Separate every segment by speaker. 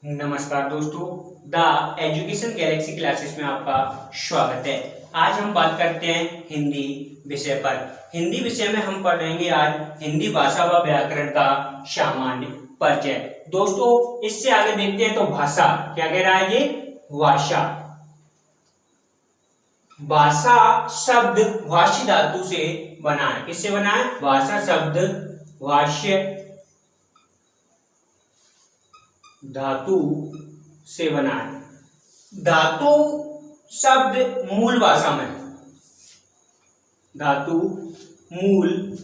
Speaker 1: नमस्कार दोस्तों, the education Galaxy classes में आपका स्वागत है। आज हम बात करते हैं हिंदी विषय पर। हिंदी विषय में हम पढ़ेंगे आज हिंदी भाषा व व्याकरण का सामान्य परिचय। दोस्तों, इससे आगे देखते हैं तो भाषा क्या कह रहा है। ये भाषा भाषा शब्द भाष्य धातु से बना है। किससे बना है? भाषा शब्द भाष्य धातु से बना है। धातु शब्द मूल भाषा में, धातु मूल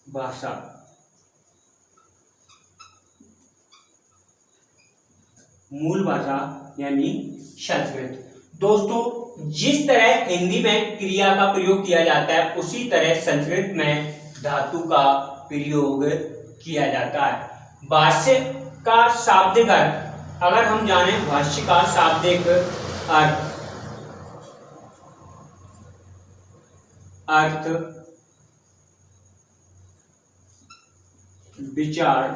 Speaker 1: भाषा यानी संस्कृत। दोस्तों, जिस तरह हिंदी में क्रिया का प्रयोग किया जाता है उसी तरह संस्कृत में धातु का प्रयोग किया जाता है। भाष्य का शाब्दिक अर्थ अगर हम जाने, भाष्य का शाब्दिक अर्थ विचार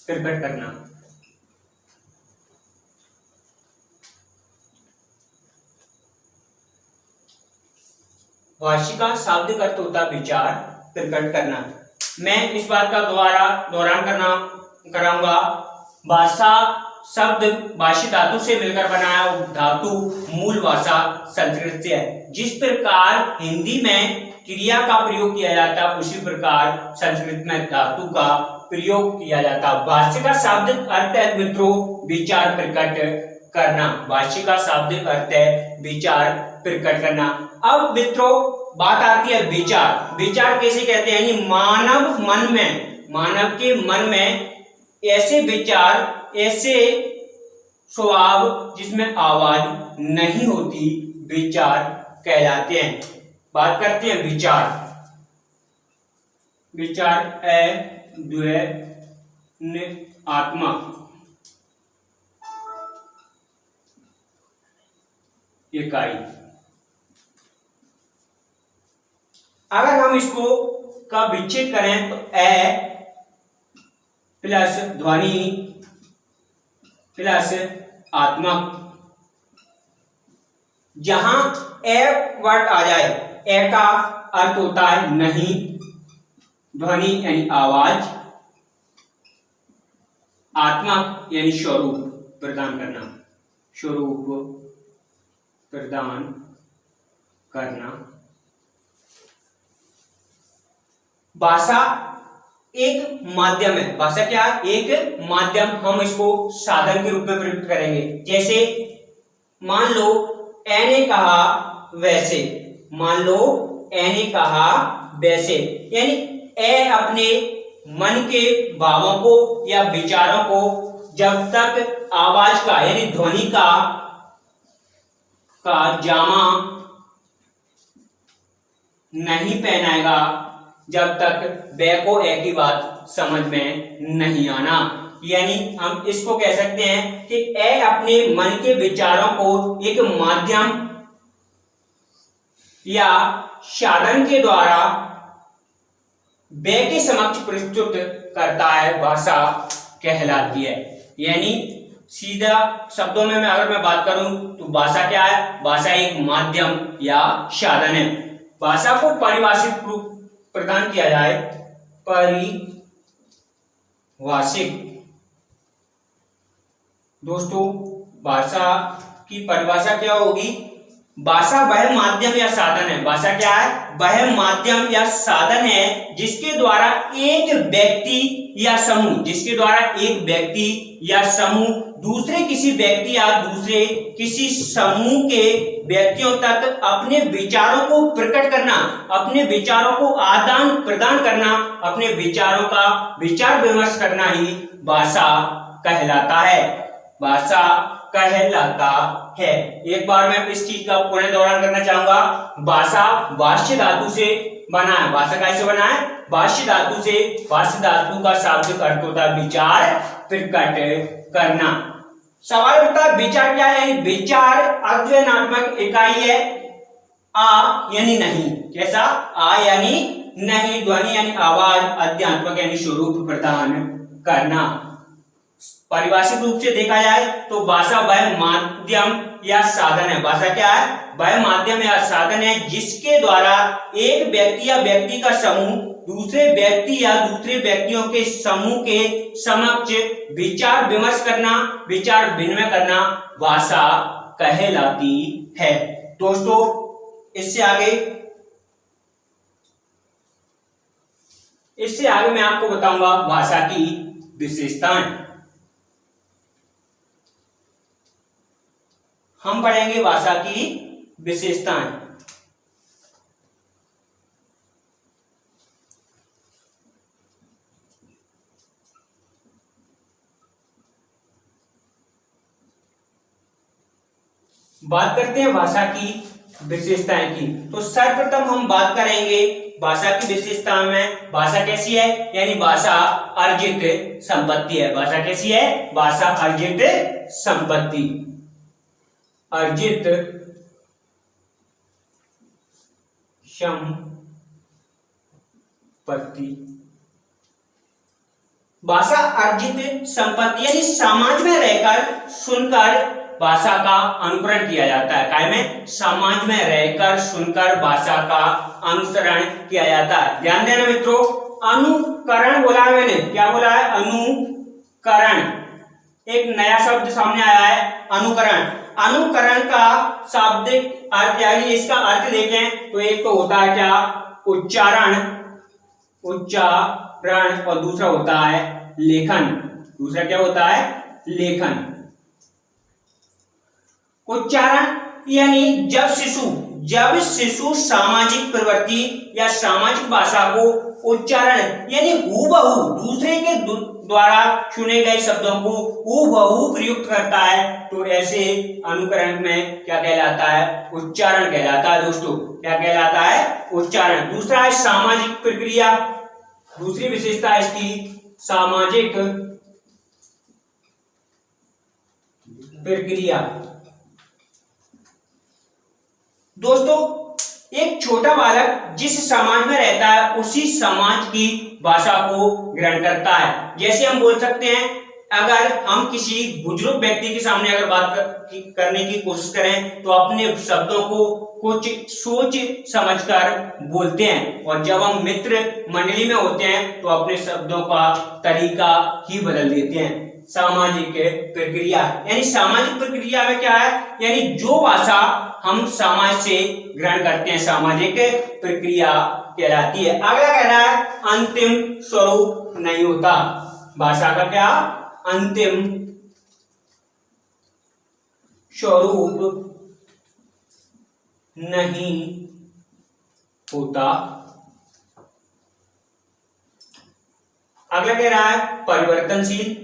Speaker 1: प्रकट करना। भाष्य का शाब्दिक अर्थ होता है विचार प्रकट करना। मैं इस बात का दोहरान कराऊंगा। भाषा शब्द भाष्य धातु से मिलकर बना है। धातु मूल भाषा संस्कृत से है। जिस प्रकार हिंदी में क्रिया का प्रयोग किया जाता है उसी प्रकार संस्कृत में धातु का प्रयोग किया जाता है। भाष्य का शाब्दिक अर्थ है मित्रों विचार प्रकट करना। भाष्य का शाब्दिक अर्थ है विचार प्रकट करना। अब मित्रों बात आती है विचार। विचार कैसे कहते हैं? यानी मानव के मन में ऐसे विचार, ऐसे स्वभाव जिसमें आवाज नहीं होती, विचार कहलाते हैं। बात करते हैं विचार। विचार आत्मक इकाई। अगर हम इसको का विच्छेद करें तो ए प्लस ध्वनि प्लस आत्मक। जहां ए वर्ड आ जाए, ए का अर्थ होता है नहीं, ध्वनि यानी आवाज, आत्मक यानी स्वरूप प्रदान करना, स्वरूप प्रदान करना। भाषा एक माध्यम है। भाषा क्या है? एक माध्यम। हम इसको साधन के रूप में प्रयुक्त करेंगे। जैसे मान लो ए ने कहा वैसे, मान लो ए ने कहा वैसे, यानी ए अपने मन के भावों को या विचारों को जब तक आवाज का यानी ध्वनि का जामा नहीं पहनाएगा, जब तक बे को ए की बात समझ में नहीं आना। यानी हम इसको कह सकते हैं कि ए अपने मन के विचारों को एक माध्यम या साधन के द्वारा बे के समक्ष प्रस्तुत करता है, भाषा कहलाती है। यानी सीधा शब्दों में अगर मैं बात करूं तो भाषा क्या है? भाषा एक माध्यम या साधन है। भाषा को परिभाषित रूप प्रदान किया जाए, परिभाषिक। दोस्तों, भाषा की परिभाषा क्या होगी? भाषा वह माध्यम या साधन है। भाषा क्या है? वह माध्यम या साधन है जिसके द्वारा एक व्यक्ति या समूह दूसरे किसी व्यक्ति या दूसरे किसी समूह के व्यक्तियों तक अपने विचारों को प्रकट करना, अपने विचारों को आदान प्रदान करना, अपने विचारों का विचार विमर्श करना ही भाषा कहलाता है। भाषा कहलाता है। एक बार मैं इस चीज का पुनः दोहरान करना चाहूंगा। भाषा भाष्य धातु से बना है। भाषा कैसे बना है? भाष्य धातु से। भाष्य धातु का शाब्दिक अर्थ होता है विचार प्रकट करना। सवाल उठता है विचार क्या है? विचार अद्वैनात्मक इकाई है। आ यानी नहीं। कैसा? आ यानी नहीं ध्वनि यानी आवाज, अध्यात्मक यानी स्वरूप प्रदान करना। परिभाषित रूप से देखा जाए तो भाषा वह माध्यम या साधन है। भाषा क्या है? वह माध्यम या साधन है जिसके द्वारा एक व्यक्ति या व्यक्ति का समूह दूसरे व्यक्ति या दूसरे व्यक्तियों के समूह के समक्ष विचार विमर्श करना, विचार विनिमय करना भाषा कहलाती है। दोस्तों इससे आगे मैं आपको बताऊंगा भाषा की विशेषताएं। हम पढ़ेंगे भाषा की विशेषताएं। बात करते हैं भाषा की विशेषताएं की। तो सर्वप्रथम हम बात करेंगे भाषा की विशेषताओं में। भाषा कैसी है? यानी भाषा अर्जित संपत्ति है। भाषा कैसी है? भाषा अर्जित संपत्ति। अर्जित संपत्ति। भाषा अर्जित संपत्ति यानी समाज में रहकर सुनकर भाषा का अनुकरण किया जाता है। काय में? समाज में रहकर सुनकर भाषा का अनुसरण किया जाता है। ध्यान देना मित्रों, अनुकरण बोला है मैंने। क्या बोला है? अनुकरण। एक नया शब्द सामने आया है, अनुकरण। अनुकरण का शाब्दिक अर्थ यानी इसका अर्थ देखें तो एक तो होता है क्या? उच्चारण, उच्चारण, और दूसरा होता है लेखन। दूसरा क्या होता है? लेखन। उच्चारण यानी जब शिशु सामाजिक प्रवृत्ति या सामाजिक भाषा को उच्चारण यानी हूबहू दूसरे के द्वारा चुने गए शब्दों को हूबहू प्रयुक्त करता है, तो ऐसे अनुकरण में क्या कहलाता है? उच्चारण कहलाता है। दोस्तों क्या कहलाता है? उच्चारण। दूसरा है सामाजिक प्रक्रिया। दूसरी विशेषता है इसकी सामाजिक प्रक्रिया। दोस्तों एक छोटा बालक जिस समाज में रहता है उसी समाज की भाषा को ग्रहण करता है। जैसे हम बोल सकते हैं, अगर हम किसी बुजुर्ग व्यक्ति के सामने अगर बात करने की कोशिश करें तो अपने शब्दों को कुछ सोच समझकर बोलते हैं, और जब हम मित्र मंडली में होते हैं तो अपने शब्दों का तरीका ही बदल देते हैं। सामाजिक प्रक्रिया यानी सामाजिक प्रक्रिया में क्या है? यानी जो भाषा हम समाज से ग्रहण करते हैं सामाजिक प्रक्रिया कहलाती है। अगला कह रहा है अंतिम स्वरूप नहीं होता। भाषा का क्या? अंतिम स्वरूप नहीं होता। अगला कह रहा है परिवर्तनशील।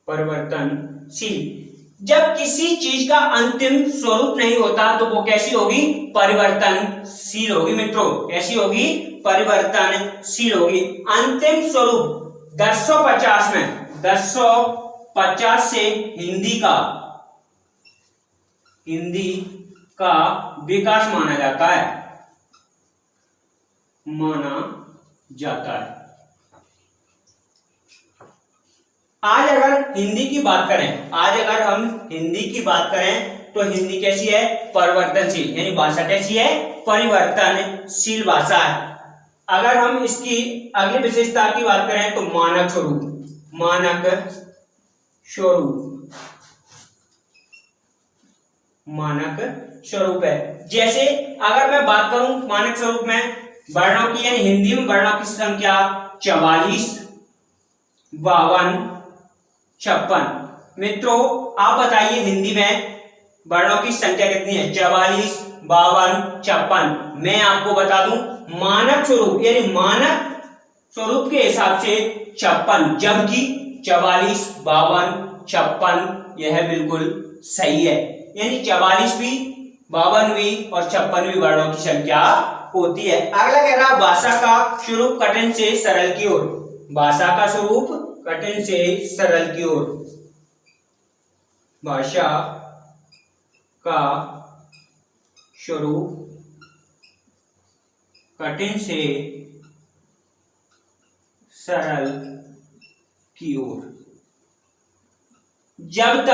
Speaker 1: परिवर्तनशील जब किसी चीज का अंतिम स्वरूप नहीं होता तो वो कैसी होगी? परिवर्तनशील होगी। मित्रों कैसी होगी? परिवर्तनशील होगी। अंतिम स्वरूप 1050 में 1050 से हिंदी का विकास माना जाता है। आज अगर हम हिंदी की बात करें तो हिंदी कैसी है? परिवर्तनशील यानी भाषा कैसी है? परिवर्तनशील भाषा है। अगर हम इसकी अगली विशेषता की बात करें तो मानक स्वरूप है। जैसे अगर मैं बात करूं मानक स्वरूप में वर्णों की यानी हिंदी में वर्णों की संख्या 44, 52, 56। मित्रों आप बताइए हिंदी में वर्णों की संख्या कितनी है? 44, 52, 56। मैं आपको बता दूं मानक स्वरूप यानी मानक स्वरूप के हिसाब से 56, जबकि 44, 52, 56 यह बिल्कुल सही है। यानी 44 भी, 52 भी और 56 भी वर्णों की संख्या होती है। अगला कह रहा भाषा का स्वरूप कठिन से सरल की ओर। भाषा का स्वरूप कठिन से सरल की ओर। भाषा का स्वरूप कठिन से सरल की ओर। जब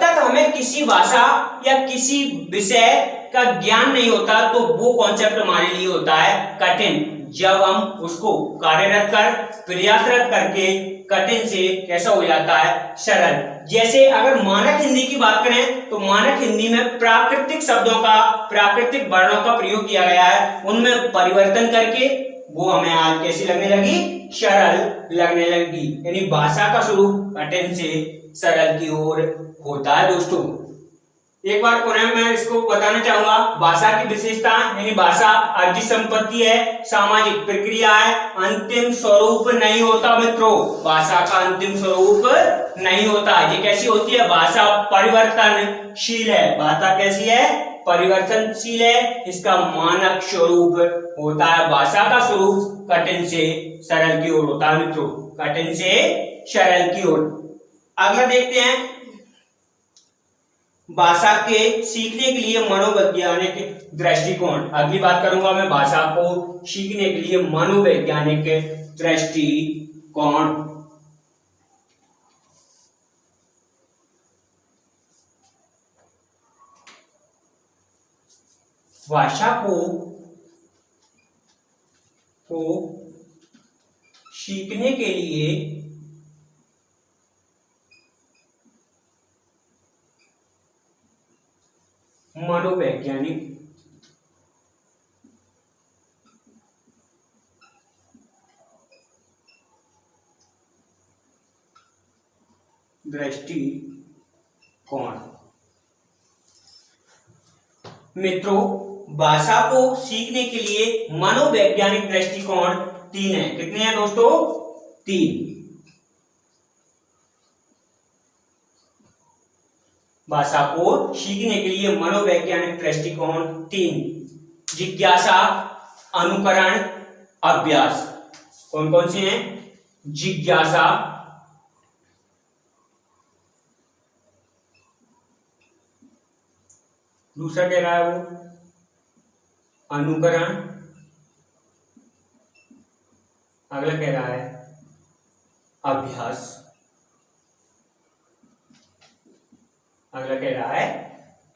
Speaker 1: तक हमें किसी भाषा या किसी विषय का ज्ञान नहीं होता तो वो कॉन्सेप्ट हमारे लिए होता है कठिन। जब हम उसको कार्यरत कर प्रयासरत करके कठिन से कैसा हो जाता है सरल। जैसे अगर मानक हिंदी की बात करें तो मानक हिंदी में प्राकृतिक शब्दों का प्राकृतिक वर्णों का प्रयोग किया गया है, उनमें परिवर्तन करके वो हमें आज कैसी लगने लगी सरल लगने लगी। यानी भाषा का स्वरूप कठिन से सरल की ओर होता है। दोस्तों एक बार पुनः मैं इसको बताना चाहूंगा, भाषा की विशेषता यानी भाषा अर्जित संपत्ति है, सामाजिक प्रक्रिया है, अंतिम स्वरूप नहीं होता मित्रों। भाषा का अंतिम स्वरूप नहीं होता। ये कैसी होती है? भाषा परिवर्तनशील है। भाषा कैसी है? परिवर्तनशील है। इसका मानक स्वरूप होता है। भाषा का स्वरूप कठिन से सरल की ओर होता है मित्रों, कठिन से सरल की ओर। अगला देखते हैं, भाषा के सीखने के लिए मनोवैज्ञानिक दृष्टिकोण। अगली बात करूंगा मैं भाषा को सीखने के लिए मनोवैज्ञानिक दृष्टिकोण। भाषा को सीखने के लिए मनोवैज्ञानिक दृष्टिकोण। मित्रों भाषा को सीखने के लिए मनोवैज्ञानिक दृष्टिकोण 3 है। कितने हैं दोस्तों? 3। भाषा को सीखने के लिए मनोवैज्ञानिक दृष्टिकोण 3। जिज्ञासा, अनुकरण, अभ्यास। कौन कौन से हैं? जिज्ञासा, दूसरा कह रहा है वो अनुकरण, अगला कह रहा है अभ्यास, अगला कह रहा है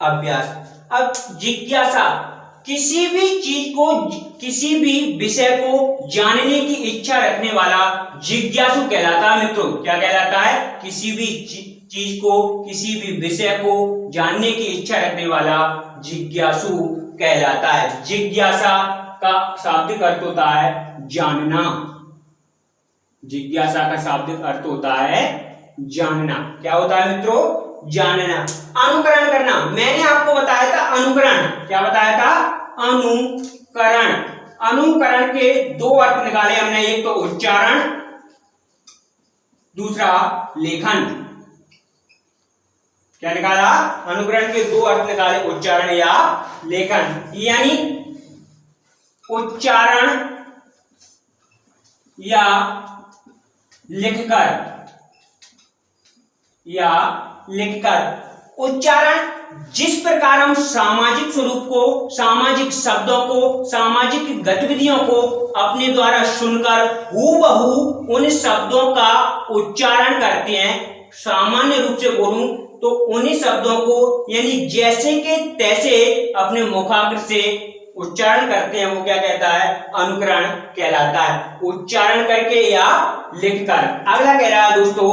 Speaker 1: अभ्यास। अब जिज्ञासा किसी भी चीज को, किसी भी विषय को जानने की इच्छा रखने वाला जिज्ञासु कहलाता है मित्रों। क्या कहलाता है? किसी भी चीज को, किसी भी विषय को जानने की इच्छा रखने वाला जिज्ञासु कहलाता है। जिज्ञासा का शाब्दिक अर्थ होता है जानना। जिज्ञासा का शाब्दिक अर्थ होता है जानना। क्या होता है मित्रों? जानना। अनुकरण करना, मैंने आपको बताया था अनुकरण। क्या बताया था? अनुकरण। अनुकरण के 2 अर्थ निकाले हमने, एक तो उच्चारण, दूसरा लेखन। क्या निकाला? अनुकरण के 2 अर्थ निकाले, उच्चारण या लेखन। यानी उच्चारण या लिखकर, या लिखकर। उच्चारण जिस प्रकार हम सामाजिक स्वरूप को, सामाजिक शब्दों को, सामाजिक गतिविधियों को अपने द्वारा सुनकर हूबहू उन शब्दों का उच्चारण करते हैं। सामान्य रूप से बोलूं तो उन्हीं शब्दों को यानी जैसे के तैसे अपने मुखाग्र से उच्चारण करते हैं, वो क्या कहता है? अनुकरण कहलाता है। उच्चारण करके या लिखकर। अगला कह रहा है दोस्तों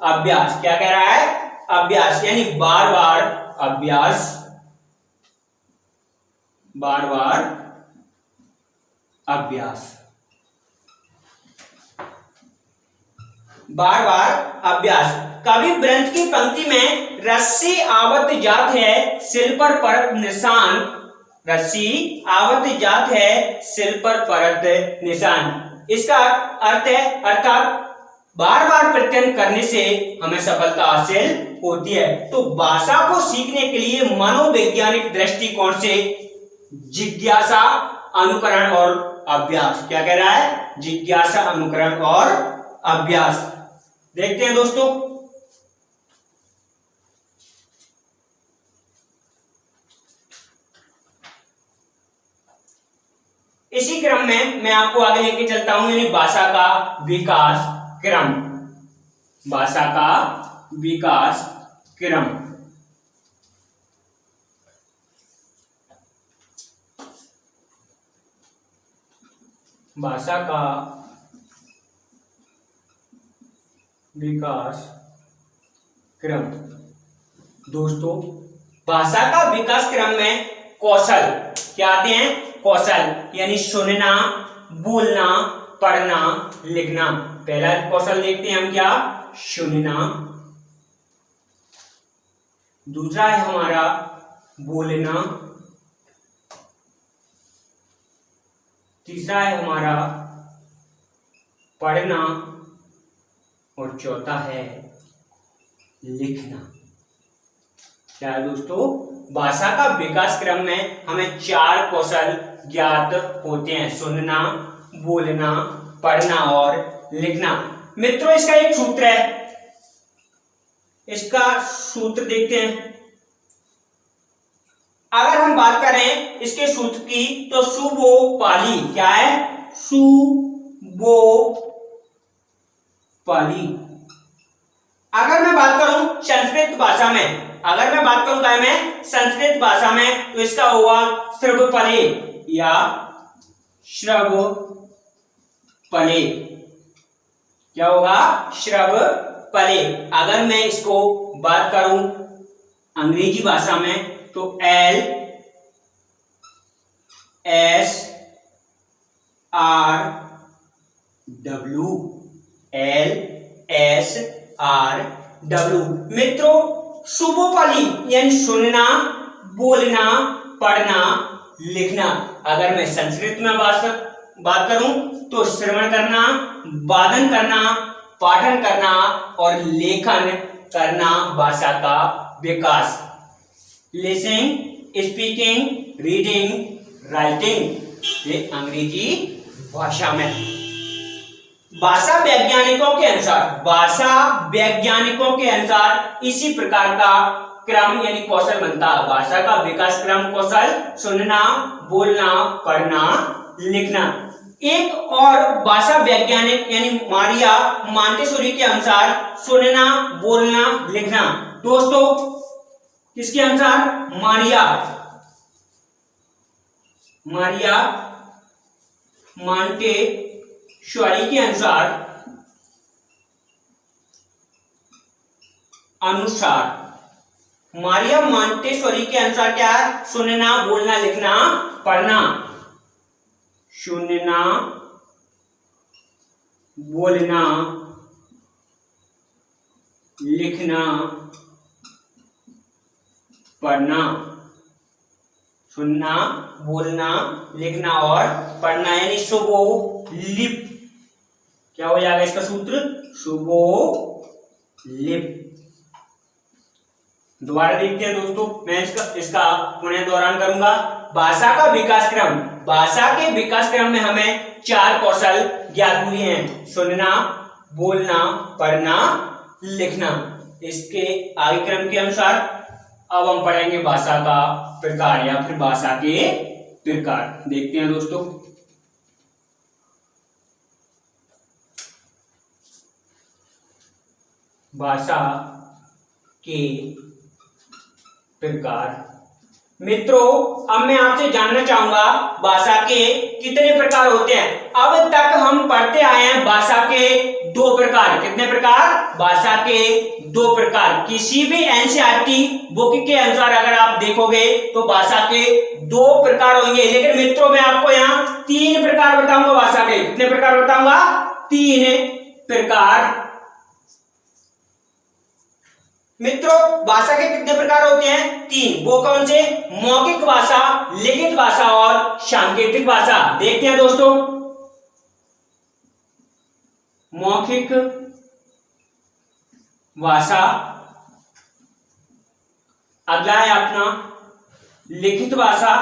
Speaker 1: अभ्यास। क्या कह रहा है? अभ्यास, यानी बार बार अभ्यास, बार बार अभ्यास, बार बार अभ्यास। कवि ग्रंथ की पंक्ति में रस्सी आवत जात है, सिल पर परत निशान। रस्सी आवत जात है, सिल पर परत निशान। इसका अर्थ है, अर्थात बार बार प्रयत्न करने से हमें सफलता हासिल होती है। तो भाषा को सीखने के लिए मनोवैज्ञानिक दृष्टिकोण से जिज्ञासा, अनुकरण और अभ्यास। क्या कह रहा है? जिज्ञासा, अनुकरण और अभ्यास। देखते हैं दोस्तों, इसी क्रम में मैं आपको आगे लेके चलता हूं, यानी भाषा का विकास क्रम। भाषा का विकास क्रम। भाषा का विकास क्रम। दोस्तों, भाषा का विकास क्रम में कौशल क्या आते हैं? कौशल यानी सुनना, बोलना, पढ़ना, लिखना। पहला कौशल देखते हैं हम, क्या? सुनना। दूसरा है हमारा बोलना। तीसरा है हमारा पढ़ना और चौथा है लिखना। क्या है दोस्तों? भाषा का विकास क्रम में हमें 4 कौशल ज्ञात होते हैं, सुनना, बोलना, पढ़ना और लिखना। मित्रों, इसका एक सूत्र है, इसका सूत्र देखते हैं। अगर हम बात करें इसके सूत्र की तो सुबो पाली। क्या है? सुबो पाली। अगर मैं बात करूं संस्कृत भाषा में, अगर मैं बात करूं क्या में संस्कृत भाषा में, तो इसका होगा श्रवपले या श्रवपले। क्या होगा? श्रवपले। अगर मैं इसको बात करूं अंग्रेजी भाषा में तो LSRW, LSRW। मित्रों, शुभोपाली यानी सुनना, बोलना, पढ़ना, लिखना। अगर मैं संस्कृत में बात करूं तो श्रवण करना, वादन करना, पाठन करना और लेखन करना भाषा का विकास। लिसनिंग, स्पीकिंग, रीडिंग, राइटिंग, ये अंग्रेजी भाषा में। भाषा वैज्ञानिकों के अनुसार इसी प्रकार का क्रम यानी कौशल बनता है। भाषा का विकास क्रम कौशल सुनना, बोलना, पढ़ना, लिखना। एक और भाषा वैज्ञानिक यानी मारिया मोंटेसोरी के अनुसार सुनना, बोलना, लिखना। दोस्तों, किसके अनुसार? मारिया मोंटेसोरी के अनुसार मारिया मोंटेसोरी के अनुसार क्या है? सुनना, बोलना, लिखना, पढ़ना। सुनना, बोलना, लिखना, पढ़ना। सुनना, बोलना, लिखना और पढ़ना यानी शुभो लिप। क्या हो जाएगा इसका सूत्र? शुभो लिप। दोबारा देखते हैं दोस्तों, मैं इसका पुनः दोहरान करूंगा। भाषा का विकास क्रम। भाषा के विकास क्रम में हमें 4 कौशल ज्ञात हुए हैं, सुनना, बोलना, पढ़ना, लिखना। इसके आगे क्रम के अनुसार अब हम पढ़ेंगे भाषा का प्रकार या फिर भाषा के प्रकार। देखते हैं दोस्तों। भाषा के प्रकार। मित्रों, अब मैं आपसे जानना चाहूंगा भाषा के कितने प्रकार होते हैं। अब तक हम पढ़ते आए हैं भाषा के 2 प्रकार। कितने प्रकार? भाषा के 2 प्रकार। किसी भी एनसीईआरटी बुक के अनुसार अगर आप देखोगे तो भाषा के 2 प्रकार होंगे, लेकिन मित्रों मैं आपको यहाँ 3 प्रकार बताऊंगा भाषा के। कितने प्रकार बताऊंगा? 3 प्रकार। मित्रों, भाषा के कितने प्रकार होते हैं? 3। वो कौन से? मौखिक भाषा, लिखित भाषा और सांकेतिक भाषा। देखते हैं दोस्तों। मौखिक भाषा, अगला है अपना लिखित भाषा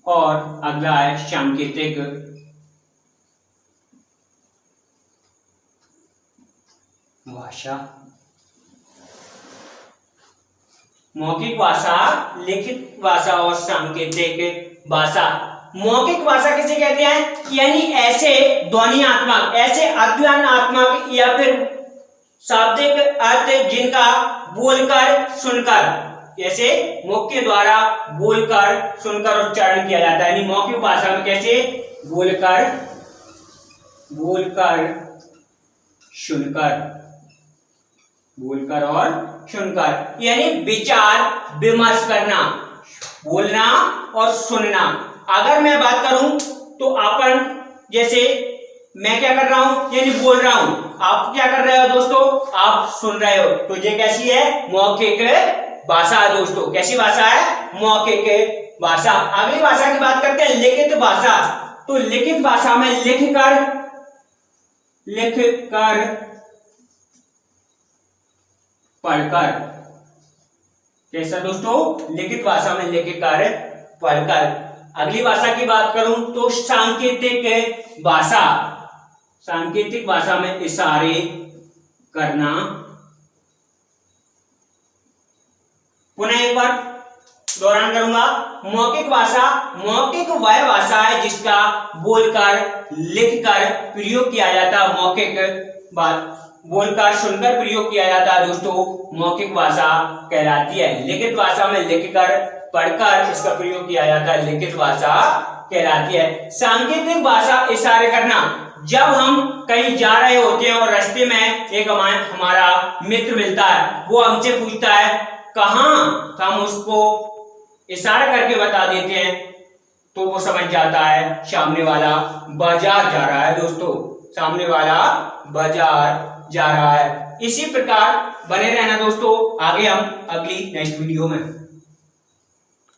Speaker 1: और अगला है सांकेतिक भाषा। मौखिक भाषा, लिखित भाषा और सांकेतिक भाषा। मौखिक भाषा किसे कहते हैं? यानी ऐसे ध्वनियात्मक, ऐसे अध्ययनात्मक या फिर शाब्दिक अर्थ जिनका बोलकर सुनकर, जैसे मुख के द्वारा बोलकर सुनकर उच्चारण किया जाता है। यानी मौखिक भाषा में कैसे? बोलकर सुनकर, बोलकर और सुनकर, यानी विचार विमर्श करना, बोलना और सुनना। अगर मैं बात करूं तो अपन, जैसे मैं क्या कर रहा हूं, यानी बोल रहा हूं, आप क्या कर रहे हो दोस्तों? आप सुन रहे हो। तो ये कैसी है? मौखिक भाषा है दोस्तों। कैसी भाषा है? मौखिक भाषा। अगली भाषा की बात करते हैं, लिखित भाषा। तो लिखित भाषा में लिखकर पढ़कर, कैसा दोस्तों? लिखित भाषा में लिखकर पढ़कर। अगली भाषा की बात करूं तो सांकेतिक भाषा। सांकेतिक भाषा में इशारे करना। पुनः एक बार दोहरान करूंगा। मौखिक भाषा, मौखिक वह भाषा है जिसका बोलकर लिखकर प्रयोग किया जाता है। मौखिक बोलकर सुनकर प्रयोग किया जाता है दोस्तों, मौखिक भाषा कहलाती है। लिखित भाषा में लिखकर पढ़कर इसका प्रयोग किया जाता है, लिखित भाषा कहलाती है। सांकेतिक भाषा, इशारे करना। जब हम कहीं जा रहे होते हैं और रास्ते में एक हमारा मित्र मिलता है, वो हमसे पूछता है कहाँ, तो हम उसको इशारा करके बता देते हैं, तो वो समझ जाता है सामने वाला बाजार जा रहा है दोस्तों, सामने वाला बाजार जा रहा है। इसी प्रकार बने रहना दोस्तों, आगे हम अगली नेक्स्ट वीडियो में